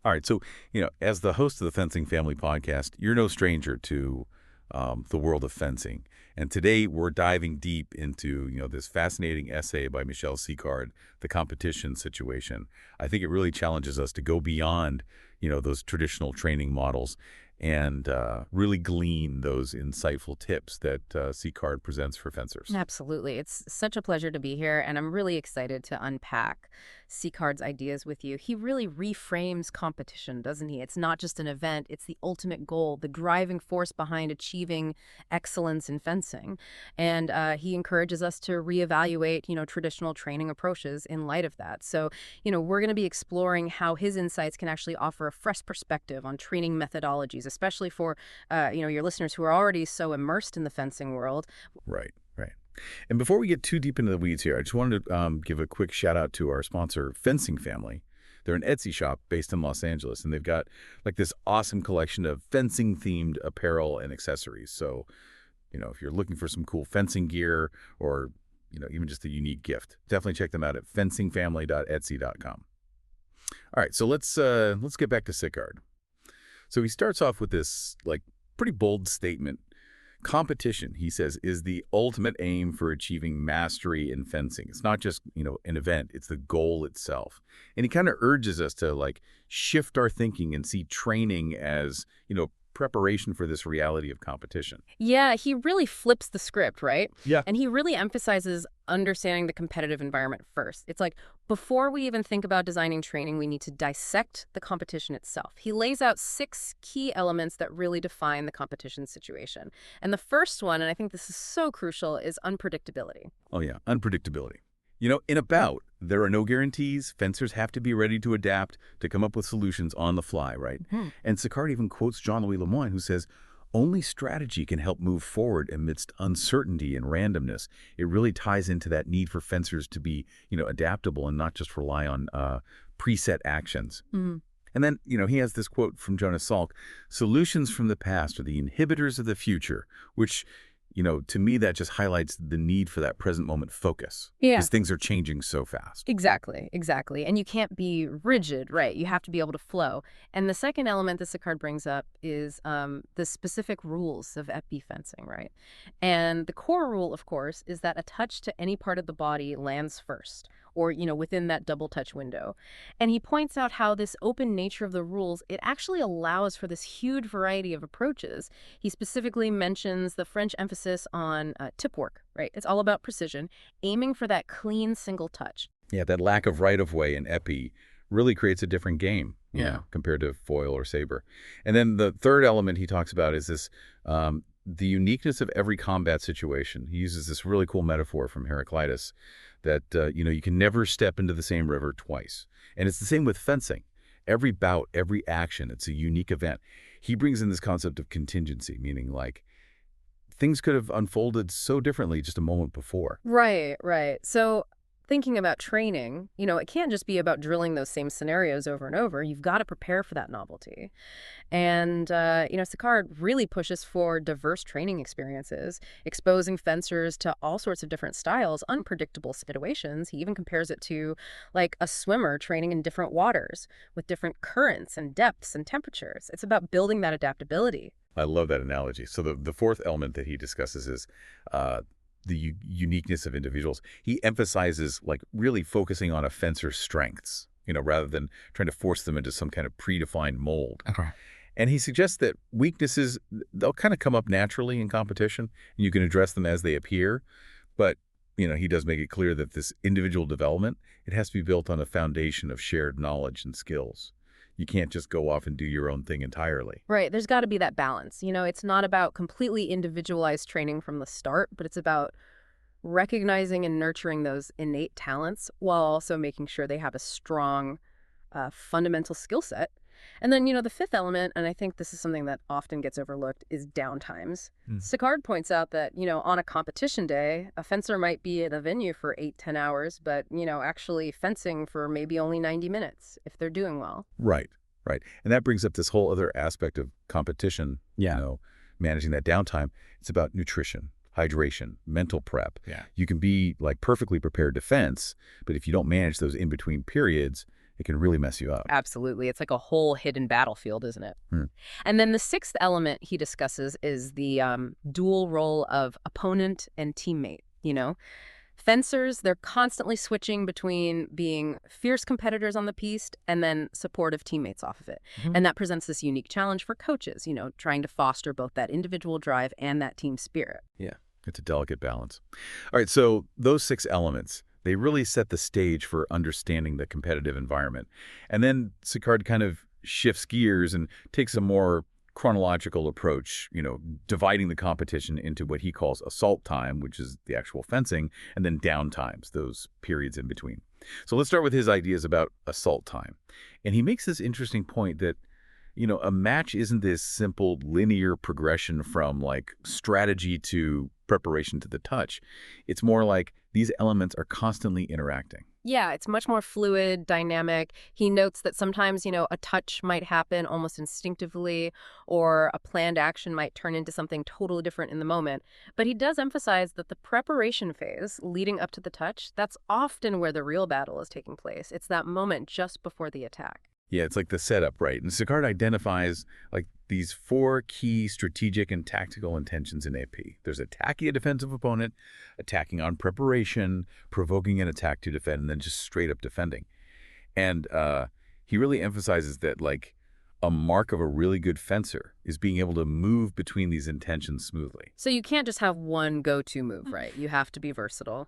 All right. So, as the host of the Fencing Family podcast, you're no stranger to the world of fencing. And today we're diving deep into, this fascinating essay by Michelle Sicard, The Competition Situation. I think it really challenges us to go beyond, those traditional training models and really glean those insightful tips that Sicard presents for fencers. Absolutely. It's such a pleasure to be here, and I'm really excited to unpack Card's ideas with you. He really reframes competition, doesn't he? It's not just an event, it's the ultimate goal, the driving force behind achieving excellence in fencing. And he encourages us to reevaluate, traditional training approaches in light of that. So, we're going to be exploring how his insights can actually offer a fresh perspective on training methodologies, especially for, your listeners who are already so immersed in the fencing world. Right, right. And before we get too deep into the weeds here, I just wanted to give a quick shout out to our sponsor, Fencing Family. They're an Etsy shop based in Los Angeles, and they've got like this awesome collection of fencing-themed apparel and accessories. So, if you're looking for some cool fencing gear or, even just a unique gift, definitely check them out at fencingfamily.etsy.com. All right, so let's get back to Sicard. So he starts off with this like pretty bold statement. Competition, he says, is the ultimate aim for achieving mastery in fencing. It's not just, an event, it's the goal itself. And he kind of urges us to like shift our thinking and see training as, preparation for this reality of competition. Yeah, he really flips the script, right? Yeah. And he really emphasizes understanding the competitive environment first. It's like, before we even think about designing training, we need to dissect the competition itself. He lays out 6 key elements that really define the competition situation. And the first one, and I think this is so crucial, is unpredictability. Oh, yeah, unpredictability. In a bout, there are no guarantees. Fencers have to be ready to adapt, to come up with solutions on the fly, right? And Sicard even quotes Jean-Louis Lemoyne, who says, only strategy can help move forward amidst uncertainty and randomness. It really ties into that need for fencers to be, adaptable and not just rely on preset actions. And then, he has this quote from Jonas Salk, solutions from the past are the inhibitors of the future, which, to me, that just highlights the need for that present moment focus. Yeah. Because things are changing so fast. Exactly, exactly. And you can't be rigid, right? You have to be able to flow. And the second element that Sicard brings up is the specific rules of épée fencing, right? And the core rule, of course, is that a touch to any part of the body lands first, or, within that double touch window. And he points out how this open nature of the rules, it actually allows for this huge variety of approaches. He specifically mentions the French emphasis on tip work, right? It's all about precision, aiming for that clean single touch. Yeah, that lack of right-of-way in épée really creates a different game, compared to foil or saber. And then the third element he talks about is this, the uniqueness of every combat situation. He uses this really cool metaphor from Heraclitus that, you can never step into the same river twice. And it's the same with fencing. Every bout, every action, it's a unique event. He brings in this concept of contingency, meaning like things could have unfolded so differently just a moment before. Right, right. So thinking about training, it can't just be about drilling those same scenarios over and over. You've got to prepare for that novelty. And, Sicard really pushes for diverse training experiences, exposing fencers to all sorts of different styles, unpredictable situations. He even compares it to like a swimmer training in different waters with different currents and depths and temperatures. It's about building that adaptability. I love that analogy. So the fourth element that he discusses is the uniqueness of individuals. He emphasizes like really focusing on a fencer's strengths, rather than trying to force them into some kind of predefined mold. Okay. And he suggests that weaknesses, they'll kind of come up naturally in competition, and you can address them as they appear. But, he does make it clear that this individual development, it has to be built on a foundation of shared knowledge and skills. You can't just go off and do your own thing entirely. Right. There's got to be that balance. It's not about completely individualized training from the start, but it's about recognizing and nurturing those innate talents while also making sure they have a strong fundamental skill set. And then, the fifth element, and I think this is something that often gets overlooked, is downtimes. Sicard points out that, on a competition day, a fencer might be at a venue for 8-10 hours, but, actually fencing for maybe only 90 minutes if they're doing well. Right, right. And that brings up this whole other aspect of competition, managing that downtime. It's about nutrition, hydration, mental prep. Yeah. You can be like perfectly prepared to fence, but if you don't manage those in-between periods, it can really mess you up. Absolutely. It's like a whole hidden battlefield, isn't it? Hmm. And then the sixth element he discusses is the dual role of opponent and teammate, Fencers, they're constantly switching between being fierce competitors on the piste and then supportive teammates off of it. Mhm. And that presents this unique challenge for coaches, trying to foster both that individual drive and that team spirit. Yeah, it's a delicate balance. All right, so those 6 elements, they really set the stage for understanding the competitive environment. And then Sicard kind of shifts gears and takes a more chronological approach, dividing the competition into what he calls assault time, which is the actual fencing, and then down times, those periods in between. So let's start with his ideas about assault time. And he makes this interesting point that a match isn't this simple linear progression from like strategy to preparation to the touch. It's more like these elements are constantly interacting. Yeah, it's much more fluid, dynamic. He notes that sometimes, a touch might happen almost instinctively, or a planned action might turn into something totally different in the moment. But he does emphasize that the preparation phase leading up to the touch, that's often where the real battle is taking place. It's that moment just before the attack. Yeah, it's like the setup, right? And Sicard identifies like these 4 key strategic and tactical intentions in AP. There's attacking a defensive opponent, attacking on preparation, provoking an attack to defend, and then just straight up defending. And he really emphasizes that like a mark of a really good fencer is being able to move between these intentions smoothly. So you can't just have one go-to move, right? You have to be versatile.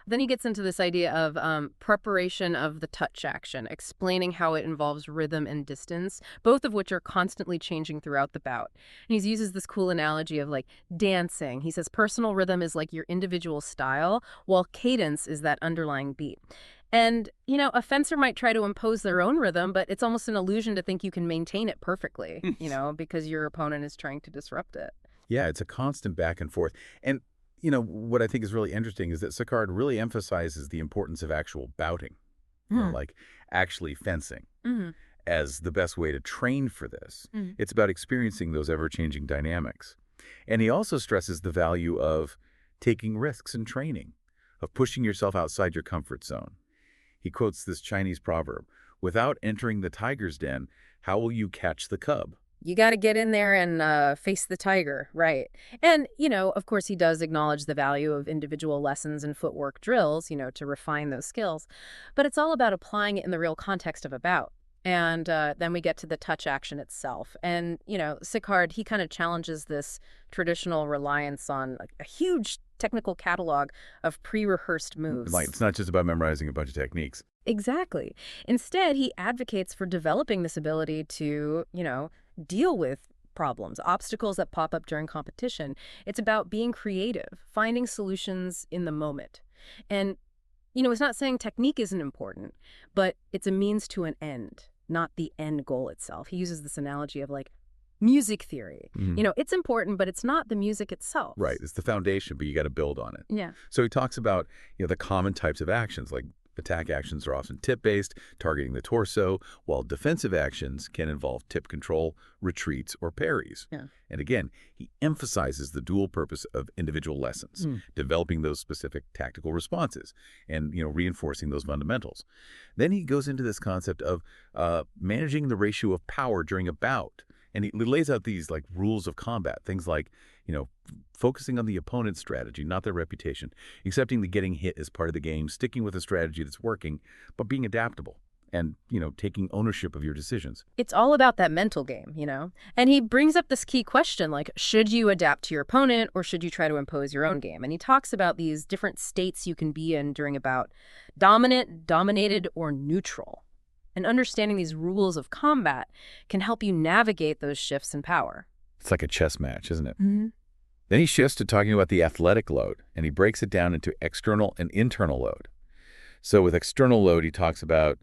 Then he gets into this idea of preparation of the touch action, explaining how it involves rhythm and distance, both of which are constantly changing throughout the bout. And he uses this cool analogy of like dancing. He says personal rhythm is like your individual style, while cadence is that underlying beat. And, a fencer might try to impose their own rhythm, but it's almost an illusion to think you can maintain it perfectly, because your opponent is trying to disrupt it. Yeah, it's a constant back and forth. And, what I think is really interesting is that Sicard really emphasizes the importance of actual bouting, like actually fencing, Mm-hmm. as the best way to train for this. Mm-hmm. It's about experiencing those ever-changing dynamics. And he also stresses the value of taking risks in training, of pushing yourself outside your comfort zone. He quotes this Chinese proverb, "Without entering the tiger's den, how will you catch the cub?" You got to get in there and face the tiger, right? And, of course, he does acknowledge the value of individual lessons and footwork drills, to refine those skills. But it's all about applying it in the real context of a bout. And then we get to the touch action itself. And, Sicard, he kind of challenges this traditional reliance on a huge technical catalog of pre-rehearsed moves. Like, it's not just about memorizing a bunch of techniques. Exactly. Instead, he advocates for developing this ability to, deal with problems, obstacles that pop up during competition. It's about being creative, finding solutions in the moment. And, it's not saying technique isn't important, but it's a means to an end, not the end goal itself. He uses this analogy of like music theory. It's important, but it's not the music itself. Right. It's the foundation, but you got to build on it. Yeah. So he talks about, the common types of actions, like attack actions are often tip-based, targeting the torso, while defensive actions can involve tip control, retreats, or parries. Yeah. And again, he emphasizes the dual purpose of individual lessons, developing those specific tactical responses and, reinforcing those fundamentals. Then he goes into this concept of managing the ratio of power during a bout. And he lays out these like rules of combat, things like, focusing on the opponent's strategy, not their reputation, accepting that getting hit is part of the game, sticking with a strategy that's working, but being adaptable and, taking ownership of your decisions. It's all about that mental game, And he brings up this key question, like, should you adapt to your opponent or should you try to impose your own game? And he talks about these different states you can be in during a bout: dominant, dominated, or neutral. And understanding these rules of combat can help you navigate those shifts in power. It's like a chess match, isn't it? Mm-hmm. Then he shifts to talking about the athletic load, and he breaks it down into external and internal load. So with external load, he talks about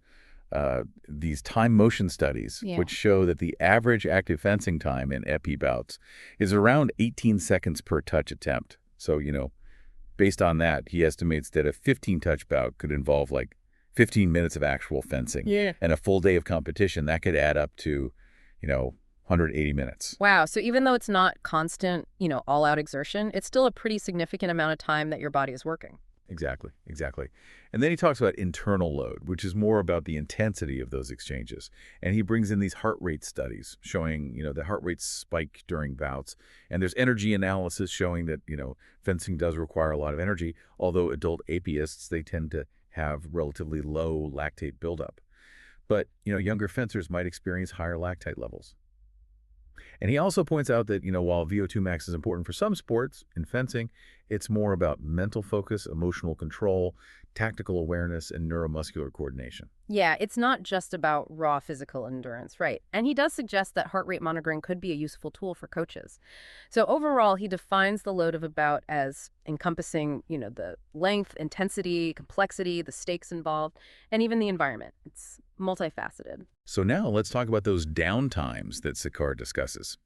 these time motion studies, which show that the average active fencing time in épée bouts is around 18 seconds per touch attempt. So, based on that, he estimates that a 15-touch bout could involve like 15 minutes of actual fencing. Yeah. And a full day of competition, that could add up to, 180 minutes. Wow. So even though it's not constant, all-out exertion, it's still a pretty significant amount of time that your body is working. Exactly, exactly. And then he talks about internal load, which is more about the intensity of those exchanges. And he brings in these heart rate studies showing, the heart rates spike during bouts. And there's energy analysis showing that, fencing does require a lot of energy, although adult apeists, they tend to have relatively low lactate buildup. But, younger fencers might experience higher lactate levels. And he also points out that, while VO2 max is important for some sports, in fencing, it's more about mental focus, emotional control, tactical awareness, and neuromuscular coordination. Yeah, it's not just about raw physical endurance, right? And he does suggest that heart rate monitoring could be a useful tool for coaches. So overall, he defines the load of a bout as encompassing, the length, intensity, complexity, the stakes involved, and even the environment. It's multifaceted. So now let's talk about those downtimes that Sikar discusses.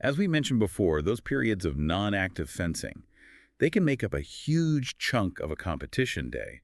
As we mentioned before, those periods of non-active fencing, they can make up a huge chunk of a competition day.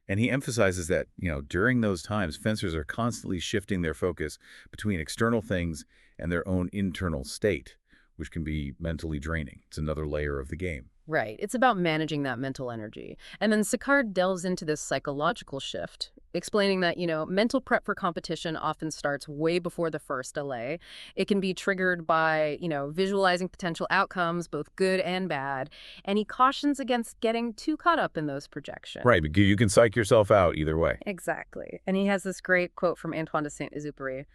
And he emphasizes that, during those times, fencers are constantly shifting their focus between external things and their own internal state, which can be mentally draining. It's another layer of the game. Right. It's about managing that mental energy. And then Sicard delves into this psychological shift, explaining that, mental prep for competition often starts way before the first delay. It can be triggered by, visualizing potential outcomes, both good and bad. And he cautions against getting too caught up in those projections. Right, because you can psych yourself out either way. Exactly. And he has this great quote from Antoine de Saint-Exupéry: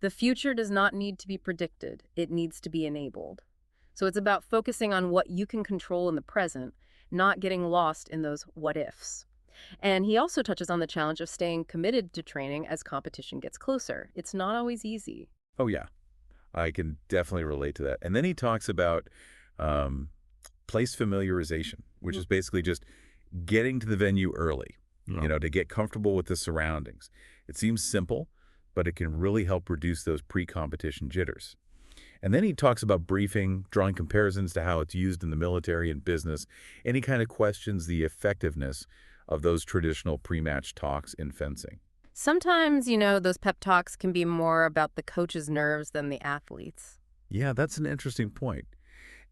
"The future does not need to be predicted. It needs to be enabled." So it's about focusing on what you can control in the present, not getting lost in those what ifs. And he also touches on the challenge of staying committed to training as competition gets closer. It's not always easy. Oh, yeah. I can definitely relate to that. And then he talks about um, place familiarization, which is basically just getting to the venue early, to get comfortable with the surroundings. It seems simple, but it can really help reduce those pre-competition jitters. And then he talks about briefing, drawing comparisons to how it's used in the military and business, and he kind of questions the effectiveness of those traditional pre-match talks in fencing. Sometimes, those pep talks can be more about the coach's nerves than the athletes. Yeah, that's an interesting point.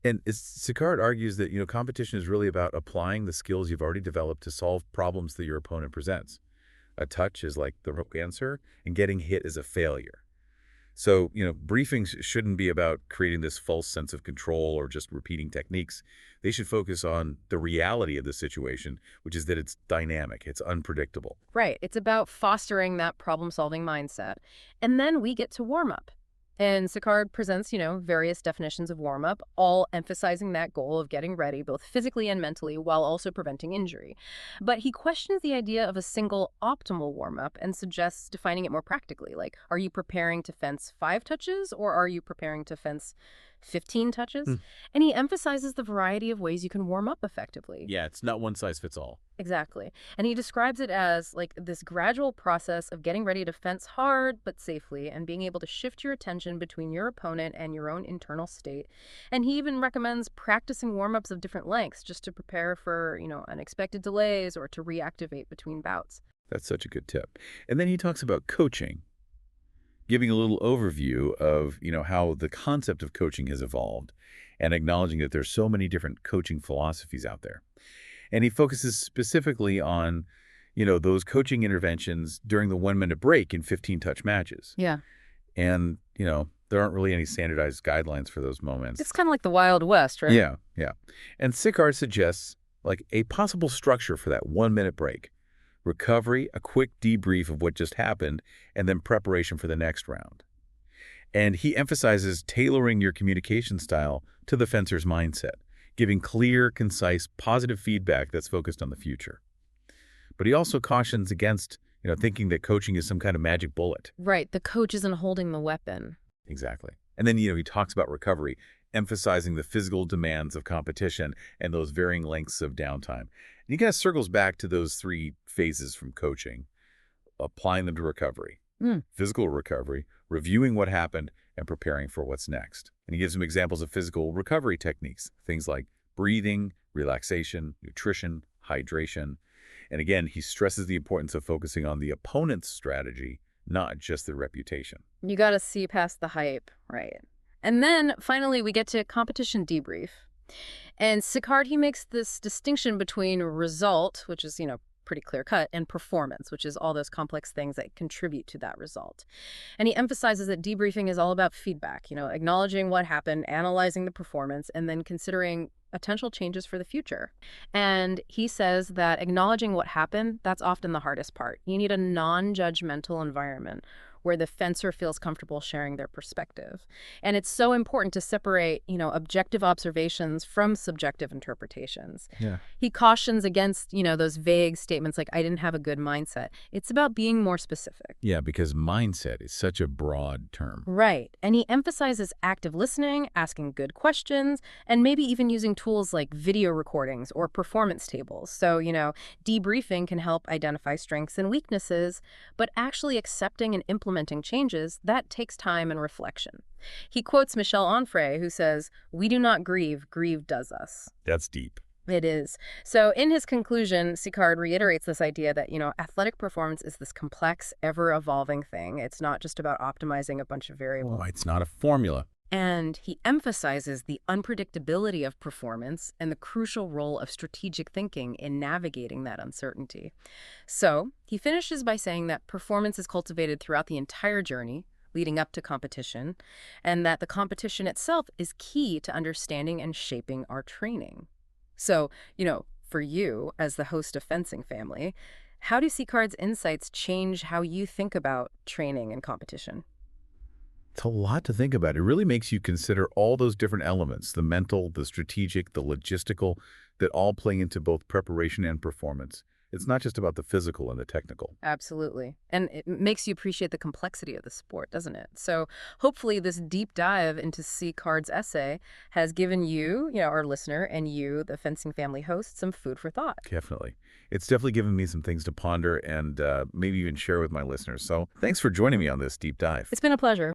And Sicard argues that, competition is really about applying the skills you've already developed to solve problems that your opponent presents. A touch is like the wrong answer, and getting hit is a failure. So, briefings shouldn't be about creating this false sense of control or just repeating techniques. They should focus on the reality of the situation, which is that it's dynamic, it's unpredictable. Right. It's about fostering that problem-solving mindset. And then we get to warm up. And Sicard presents, various definitions of warm-up, all emphasizing that goal of getting ready, both physically and mentally, while also preventing injury. But he questions the idea of a single optimal warm-up and suggests defining it more practically. Like, are you preparing to fence 5 touches, or are you preparing to fence 15 touches? And he emphasizes the variety of ways you can warm up effectively. Yeah, it's not one size fits all. Exactly. And he describes it as like this gradual process of getting ready to fence hard but safely and being able to shift your attention between your opponent and your own internal state. And he even recommends practicing warm-ups of different lengths just to prepare for, unexpected delays or to reactivate between bouts. That's such a good tip. And then he talks about coaching, giving a little overview of, how the concept of coaching has evolved and acknowledging that there's so many different coaching philosophies out there. And he focuses specifically on, those coaching interventions during the 1-minute break in 15-touch matches. Yeah. And, there aren't really any standardized guidelines for those moments. It's kind of like the Wild West, right? Yeah, yeah. And Sicard suggests, like, a possible structure for that 1-minute break: recovery, a quick debrief of what just happened, and then preparation for the next round. And he emphasizes tailoring your communication style to the fencer's mindset, giving clear, concise, positive feedback that's focused on the future. But he also cautions against, thinking that coaching is some kind of magic bullet. Right. The coach isn't holding the weapon. Exactly. And then, he talks about recovery, emphasizing the physical demands of competition and those varying lengths of downtime. And he kind of circles back to those 3 phases from coaching, applying them to recovery, physical recovery, reviewing what happened, and preparing for what's next. And he gives some examples of physical recovery techniques, things like breathing, relaxation, nutrition, hydration. And again, he stresses the importance of focusing on the opponent's strategy, not just their reputation. You got to see past the hype, right? And then finally we get to competition debrief. And Sicard, he makes this distinction between result, which is, pretty clear cut, and performance, which is all those complex things that contribute to that result. And he emphasizes that debriefing is all about feedback, acknowledging what happened, analyzing the performance, and then considering potential changes for the future. And he says that acknowledging what happened, that's often the hardest part. You need a non-judgmental environment where the fencer feels comfortable sharing their perspective. And it's so important to separate, objective observations from subjective interpretations. Yeah. He cautions against, those vague statements like, I didn't have a good mindset. It's about being more specific. Yeah, because mindset is such a broad term. Right. And he emphasizes active listening, asking good questions, and maybe even using tools like video recordings or performance tables. So, debriefing can help identify strengths and weaknesses, but actually accepting and implementing changes, that takes time and reflection. He quotes Michel Onfray, who says, "We do not grieve, grieve does us." That's deep. It is. So in his conclusion, Sicard reiterates this idea that, athletic performance is this complex, ever-evolving thing. It's not just about optimizing a bunch of variables. Oh, it's not a formula. And he emphasizes the unpredictability of performance and the crucial role of strategic thinking in navigating that uncertainty. So he finishes by saying that performance is cultivated throughout the entire journey, leading up to competition, and that the competition itself is key to understanding and shaping our training. So, for you, as the host of Fencing Family, how do Sicard's insights change how you think about training and competition? It's a lot to think about. It really makes you consider all those different elements, the mental, the strategic, the logistical, that all play into both preparation and performance. It's not just about the physical and the technical. Absolutely. And it makes you appreciate the complexity of the sport, doesn't it? So hopefully this deep dive into Sicard's essay has given you, our listener, and you, the Fencing Family host, some food for thought. Definitely. It's definitely given me some things to ponder and maybe even share with my listeners. So thanks for joining me on this deep dive. It's been a pleasure.